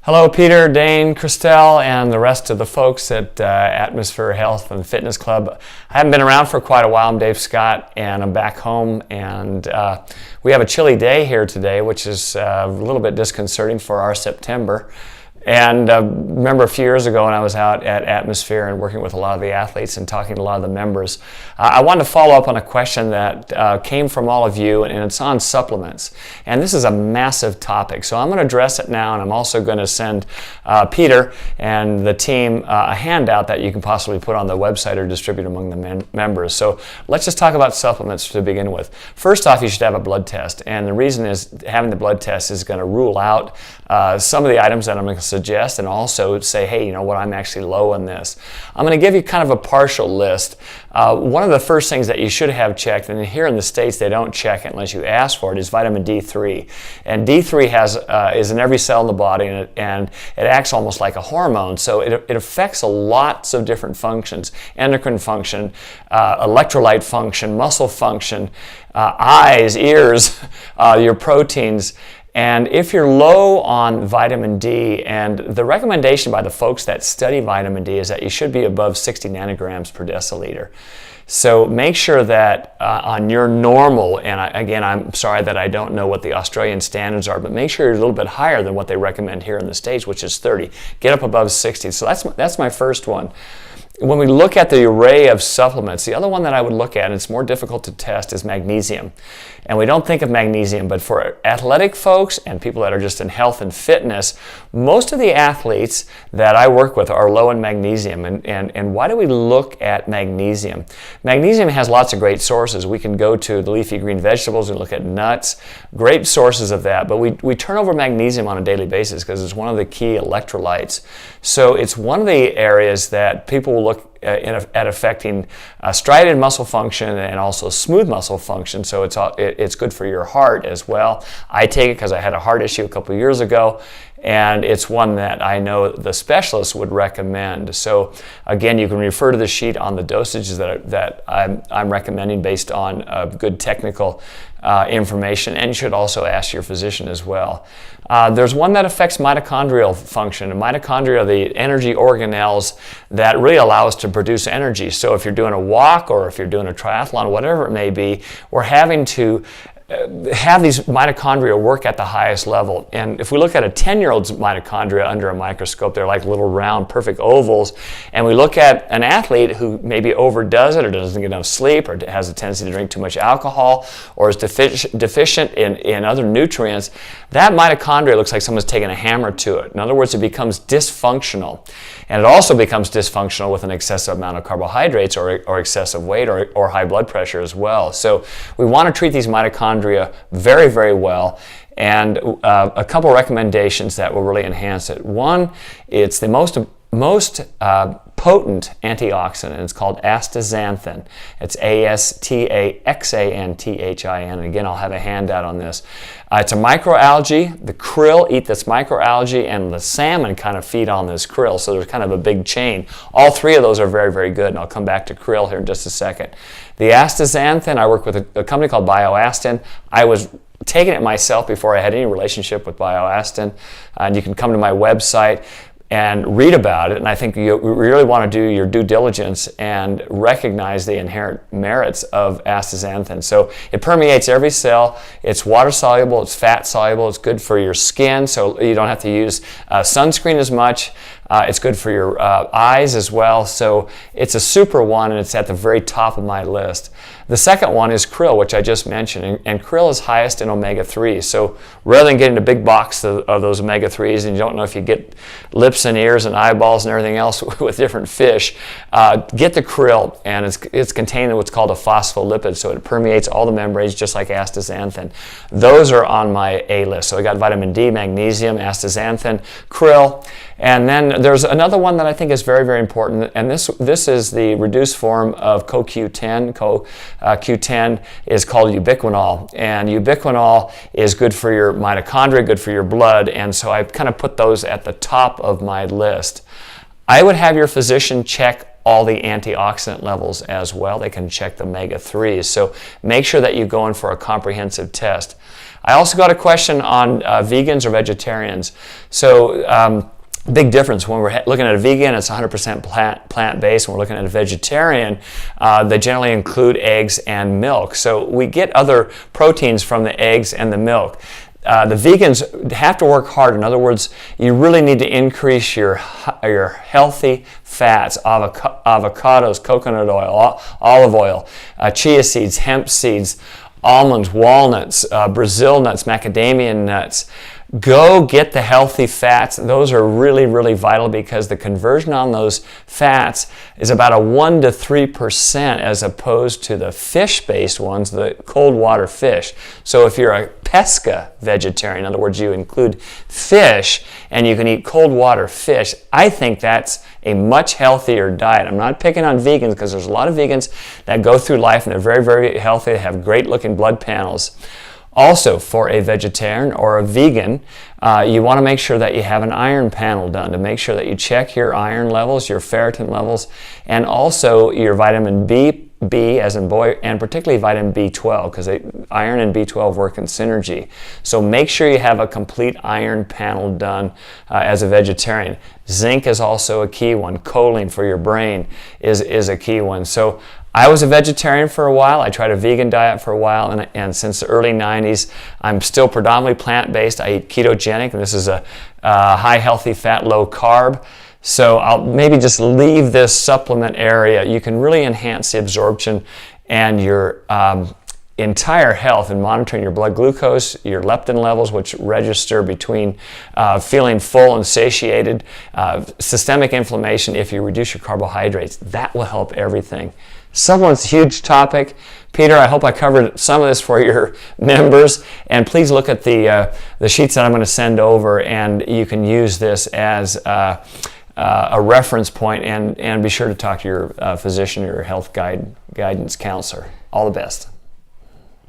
Hello, Peter, Dane, Christelle, and the rest of the folks at Atmosphere Health and Fitness Club. I haven't been around for quite a while. I'm Dave Scott, and I'm back home, and we have a chilly day here today, which is a little bit disconcerting for our September. And remember a few years ago when I was out at Atmosphere and working with a lot of the athletes and talking to a lot of the members, I wanted to follow up on a question that came from all of you, and it's on supplements. And this is a massive topic, so I'm going to address it now, and I'm also going to send Peter and the team a handout that you can possibly put on the website or distribute among the members. So let's just talk about supplements to begin with. First off, you should have a blood test, and the reason is having the blood test is going to rule out some of the items that I'm going to suggest, and also say, hey, you know what, I'm actually low in this. I'm going to give you kind of a partial list. One of the first things that you should have checked, and here in the States they don't check it unless you ask for it, is vitamin D3. And D3 is in every cell in the body, and it acts almost like a hormone, so it affects lots of different functions: endocrine function, electrolyte function, muscle function, eyes, ears, your proteins. And if you're low on vitamin D, and the recommendation by the folks that study vitamin D is that you should be above 60 nanograms per deciliter. So make sure that on your normal, and again, I'm sorry that I don't know what the Australian standards are, but make sure you're a little bit higher than what they recommend here in the States, which is 30. Get up above 60. So that's my first one. When we look at the array of supplements, the other one that I would look at, and it's more difficult to test, is magnesium. And we don't think of magnesium, but for athletic folks and people that are just in health and fitness, most of the athletes that I work with are low in magnesium. And why do we look at magnesium? Magnesium has lots of great sources. We can go to the leafy green vegetables and look at nuts, great sources of that. But we turn over magnesium on a daily basis because it's one of the key electrolytes. So it's one of the areas that people will look at affecting striated muscle function and also smooth muscle function, so it's good for your heart as well. I take it because I had a heart issue a couple years ago, and it's one that I know the specialists would recommend. So again, you can refer to the sheet on the dosages that I'm recommending based on good technical information, and you should also ask your physician as well. There's one that affects mitochondrial function. And mitochondria are the energy organelles that really allow us to produce energy. So if you're doing a walk or if you're doing a triathlon, whatever it may be, we're having to have these mitochondria work at the highest level. And if we look at a 10-year-old's mitochondria under a microscope, they're like little round perfect ovals. And we look at an athlete who maybe overdoes it or doesn't get enough sleep or has a tendency to drink too much alcohol or is deficient in other nutrients, that mitochondria looks like someone's taken a hammer to it. In other words, it becomes dysfunctional. And it also becomes dysfunctional with an excessive amount of carbohydrates or excessive weight or high blood pressure as well. So we want to treat these mitochondria very, very well. And a couple recommendations that will really enhance it. One, it's the most potent antioxidant, and it's called astaxanthin. It's Astaxanthin. And again, I'll have a handout on this. It's a microalgae. The krill eat this microalgae, and the salmon kind of feed on this krill, so there's kind of a big chain. All three of those are very, very good, and I'll come back to krill here in just a second. The astaxanthin, I work with a company called BioAstin. I was taking it myself before I had any relationship with BioAstin, and you can come to my website and read about it, and I think you really want to do your due diligence and recognize the inherent merits of astaxanthin. So it permeates every cell, it's water soluble, it's fat soluble, it's good for your skin, so you don't have to use sunscreen as much. It's good for your eyes as well, so it's a super one, and it's at the very top of my list. The second one is krill, which I just mentioned, and krill is highest in omega-3s. So rather than getting a big box of those omega-3s, and you don't know if you get lips and ears and eyeballs and everything else with different fish, get the krill, and it's contained in what's called a phospholipid, so it permeates all the membranes just like astaxanthin. Those are on my A list. So I got vitamin D, magnesium, astaxanthin, krill, and then there's another one that I think is very, very important, and this is the reduced form of CoQ10. Q10 is called Ubiquinol, and Ubiquinol is good for your mitochondria, good for your blood, and so I kind of put those at the top of my list. I would have your physician check all the antioxidant levels as well. They can check the omega-3s, so make sure that you go in for a comprehensive test. I also got a question on vegans or vegetarians. So big difference. When we're looking at a vegan, it's 100% plant-based. When we're looking at a vegetarian, they generally include eggs and milk. So we get other proteins from the eggs and the milk. The vegans have to work hard. In other words, you really need to increase your healthy fats, avocados, coconut oil, olive oil, chia seeds, hemp seeds, almonds, walnuts, Brazil nuts, macadamia nuts. Go get the healthy fats. Those are really, really vital because the conversion on those fats is about a 1 to 3% as opposed to the fish-based ones, the cold water fish. So if you're a pesca vegetarian, in other words, you include fish and you can eat cold water fish, I think that's a much healthier diet. I'm not picking on vegans because there's a lot of vegans that go through life and they're very, very healthy. They have great looking blood panels. Also, for a vegetarian or a vegan, you want to make sure that you have an iron panel done to make sure that you check your iron levels, your ferritin levels, and also your vitamin B as in boy, and particularly vitamin B12 because iron and B12 work in synergy. So make sure you have a complete iron panel done as a vegetarian. Zinc is also a key one. Choline for your brain is a key one. So I was a vegetarian for a while. I tried a vegan diet for a while, and since the early 90s, I'm still predominantly plant-based. I eat ketogenic, and this is a high healthy fat, low carb. So I'll maybe just leave this supplement area. You can really enhance the absorption and your entire health in monitoring your blood glucose, your leptin levels, which register between feeling full and satiated, systemic inflammation. If you reduce your carbohydrates, that will help everything. Supplements, huge topic. Peter, I hope I covered some of this for your members, and please look at the sheets that I'm going to send over, and you can use this as a reference point, and be sure to talk to your physician or your health guidance counselor. All the best.